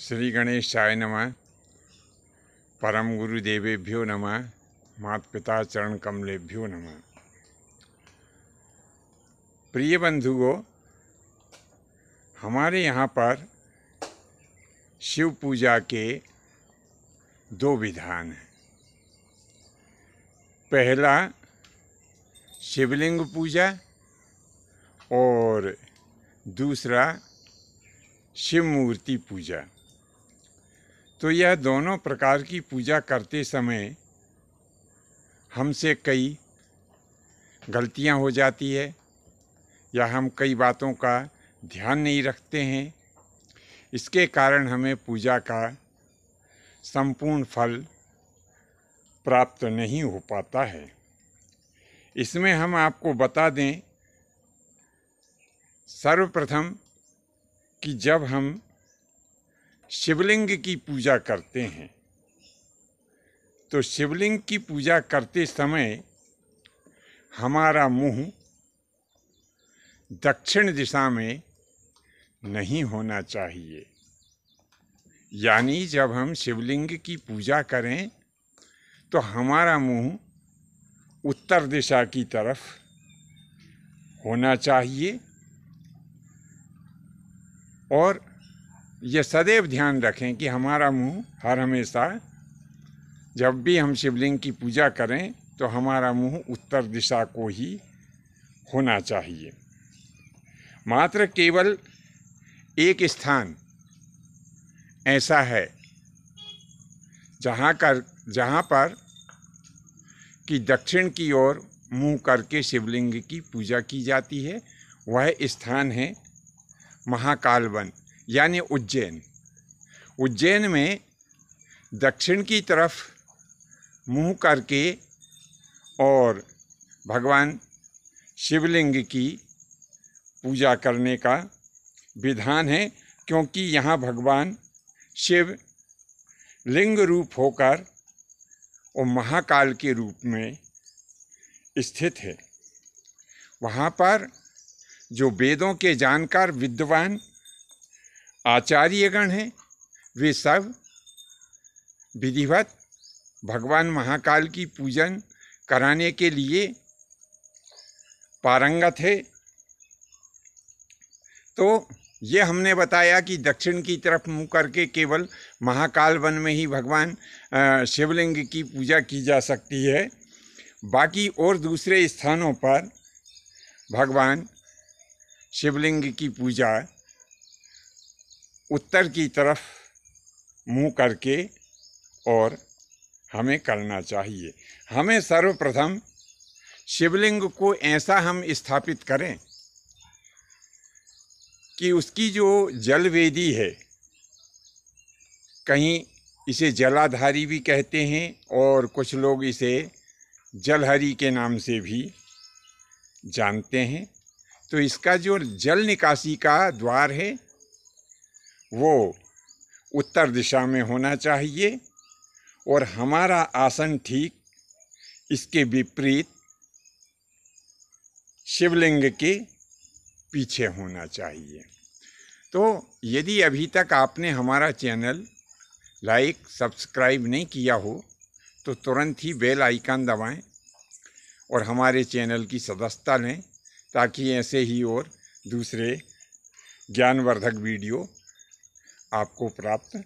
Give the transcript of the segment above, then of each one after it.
श्री गणेशाय नमः। परम गुरुदेवेभ्यो नमः। माता पिता चरण कमलेभ्यो नमः। प्रिय बंधुओं, हमारे यहाँ पर शिव पूजा के दो विधान हैं। पहला शिवलिंग पूजा और दूसरा शिव मूर्ति पूजा। तो यह दोनों प्रकार की पूजा करते समय हमसे कई गलतियां हो जाती है या हम कई बातों का ध्यान नहीं रखते हैं। इसके कारण हमें पूजा का संपूर्ण फल प्राप्त नहीं हो पाता है। इसमें हम आपको बता दें, सर्वप्रथम कि जब हम शिवलिंग की पूजा करते हैं तो शिवलिंग की पूजा करते समय हमारा मुंह दक्षिण दिशा में नहीं होना चाहिए। यानी जब हम शिवलिंग की पूजा करें तो हमारा मुंह उत्तर दिशा की तरफ होना चाहिए और ये सदैव ध्यान रखें कि हमारा मुंह हर हमेशा जब भी हम शिवलिंग की पूजा करें तो हमारा मुंह उत्तर दिशा को ही होना चाहिए। मात्र केवल एक स्थान ऐसा है जहाँ पर कि दक्षिण की ओर मुंह करके शिवलिंग की पूजा की जाती है। वह स्थान है महाकाल वन यानी उज्जैन। उज्जैन में दक्षिण की तरफ मुंह करके और भगवान शिवलिंग की पूजा करने का विधान है, क्योंकि यहाँ भगवान शिव लिंग रूप होकर और महाकाल के रूप में स्थित है। वहाँ पर जो वेदों के जानकार विद्वान आचार्यगण हैं, वे सब विधिवत भगवान महाकाल की पूजन कराने के लिए पारंगत है। तो ये हमने बताया कि दक्षिण की तरफ मुँह करके केवल महाकाल वन में ही भगवान शिवलिंग की पूजा की जा सकती है। बाकी और दूसरे स्थानों पर भगवान शिवलिंग की पूजा उत्तर की तरफ मुँह करके और हमें करना चाहिए। हमें सर्वप्रथम शिवलिंग को ऐसा हम स्थापित करें कि उसकी जो जलवेदी है, कहीं इसे जलाधारी भी कहते हैं और कुछ लोग इसे जलहरी के नाम से भी जानते हैं। तो इसका जो जल निकासी का द्वार है वो उत्तर दिशा में होना चाहिए और हमारा आसन ठीक इसके विपरीत शिवलिंग के पीछे होना चाहिए। तो यदि अभी तक आपने हमारा चैनल लाइक सब्सक्राइब नहीं किया हो तो तुरंत ही बेल आइकन दबाएं और हमारे चैनल की सदस्यता लें, ताकि ऐसे ही और दूसरे ज्ञानवर्धक वीडियो आपको प्राप्त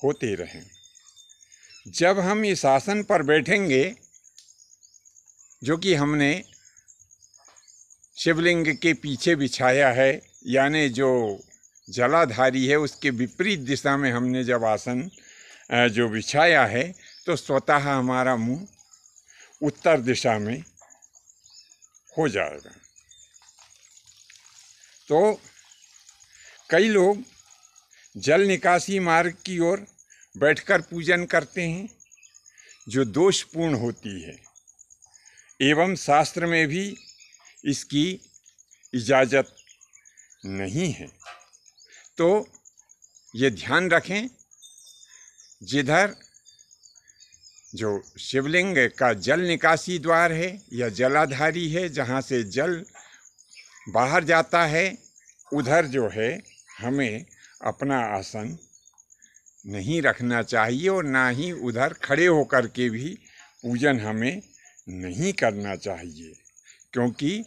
होते रहें। जब हम इस आसन पर बैठेंगे जो कि हमने शिवलिंग के पीछे बिछाया है, यानी जो जलाधारी है उसके विपरीत दिशा में हमने जब आसन जो बिछाया है, तो स्वतः हमारा मुंह उत्तर दिशा में हो जाएगा। तो कई लोग जल निकासी मार्ग की ओर बैठकर पूजन करते हैं, जो दोषपूर्ण होती है एवं शास्त्र में भी इसकी इजाज़त नहीं है। तो ये ध्यान रखें, जिधर जो शिवलिंग का जल निकासी द्वार है या जलाधारी है, जहाँ से जल बाहर जाता है, उधर जो है हमें अपना आसन नहीं रखना चाहिए और ना ही उधर खड़े होकर के भी पूजन हमें नहीं करना चाहिए, क्योंकि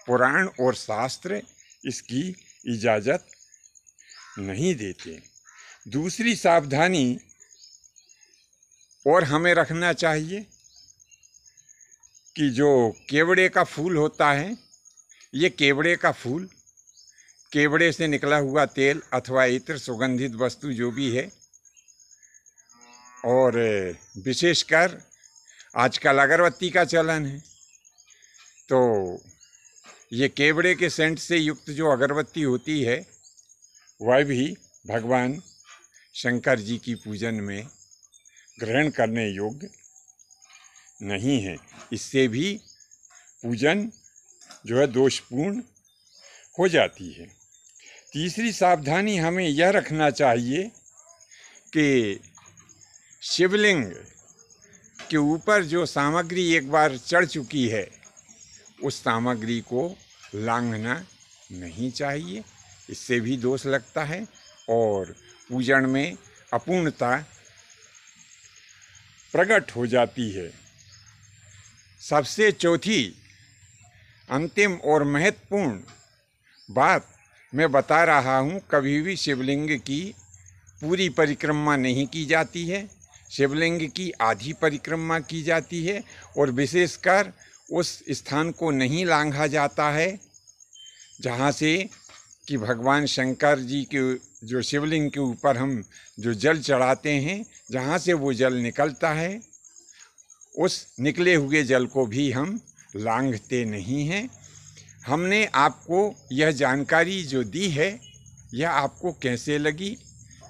पुराण और शास्त्र इसकी इजाज़त नहीं देते। दूसरी सावधानी और हमें रखना चाहिए कि जो केवड़े का फूल होता है, ये केवड़े का फूल, केवड़े से निकला हुआ तेल अथवा इत्र सुगंधित वस्तु जो भी है, और विशेषकर आजकल अगरबत्ती का चलन है, तो ये केवड़े के सेंट से युक्त जो अगरबत्ती होती है वह भी भगवान शंकर जी की पूजन में ग्रहण करने योग्य नहीं है। इससे भी पूजन जो है दोषपूर्ण हो जाती है। तीसरी सावधानी हमें यह रखना चाहिए कि शिवलिंग के ऊपर जो सामग्री एक बार चढ़ चुकी है उस सामग्री को लांघना नहीं चाहिए, इससे भी दोष लगता है और पूजन में अपूर्णता प्रकट हो जाती है। सबसे चौथी अंतिम और महत्वपूर्ण बात मैं बता रहा हूँ, कभी भी शिवलिंग की पूरी परिक्रमा नहीं की जाती है, शिवलिंग की आधी परिक्रमा की जाती है और विशेषकर उस स्थान को नहीं लांघा जाता है जहाँ से कि भगवान शंकर जी के जो शिवलिंग के ऊपर हम जो जल चढ़ाते हैं, जहाँ से वो जल निकलता है उस निकले हुए जल को भी हम लांघते नहीं हैं। हमने आपको यह जानकारी जो दी है यह आपको कैसे लगी,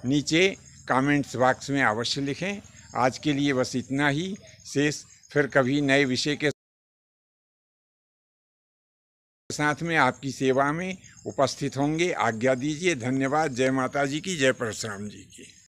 नीचे कमेंट्स बॉक्स में अवश्य लिखें। आज के लिए बस इतना ही, शेष फिर कभी नए विषय के साथ में आपकी सेवा में उपस्थित होंगे। आज्ञा दीजिए। धन्यवाद। जय माता जी की, जय परशुराम जी की।